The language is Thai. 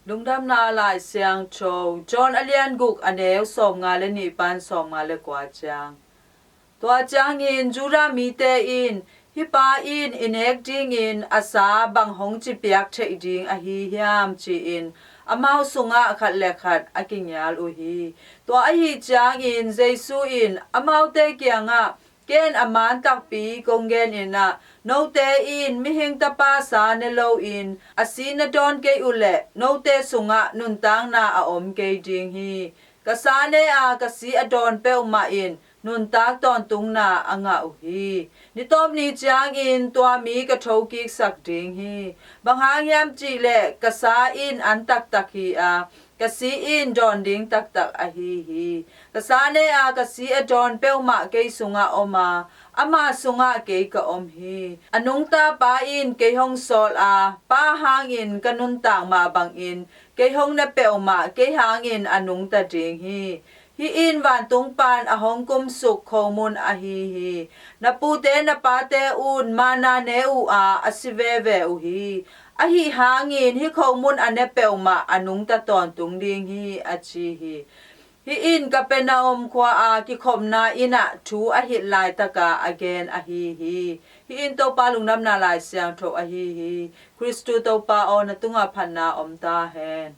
ลุงดำนาลายเสียงโชว์จอนอเลียนกุกอเนวสมงาเลนิปันสมงาเลกว่าจางตัวจางอินจูรามีเตอินฮิปาอินอินเอกดิงอินอาสาบังหงจิเปียกเทดิงอหิยามจีอินอมาวสุงะขัดเลขัดอากิญญาลุฮีตัวอหิจางอินเจซูอินอมาวเตเกียงะเกนอมานตักปีกงเกนอินะโนเตอินมิหิงตาปาสาเนโลอินอาศีนดอนเกอุเลโนเตสุงะนุนตังนาอาอมเกดิงฮีกษาเนอากสีอดอนเปวมาอินนุนตากตอนตุงนาอ่างอุฮีนิตอมนีจางอินตัวมีกระทกิกสักดิงฮีบางหางยามจีเลกษาอินอันตักตักฮีอากสีอินดอนดิงตักตักอฮีฮีกษาเนอากสีอดอนเปวมาเกสุงะอมาอามาสุงะเกกะอมฮีอนุงตาปาอินเกฮงโซลอาปาหางอินกนุนต่างมาบางอินเกฮงนะเปวมาเกหางอินอนุงตาดิงฮีhi in van tung pan a hong kum suk khomun a hi na pu te na pa te un mana ne u a asive ve u hi a hi hangin hi khomun ane peuma anung ta ton tung ding hi a chi hi in ka penaom kwa a ki khom na ina thu a hi lai ta ka again a hi in to pa lung nam na lai siang tho a hi Christu to pa on na tunga phan na om ta hen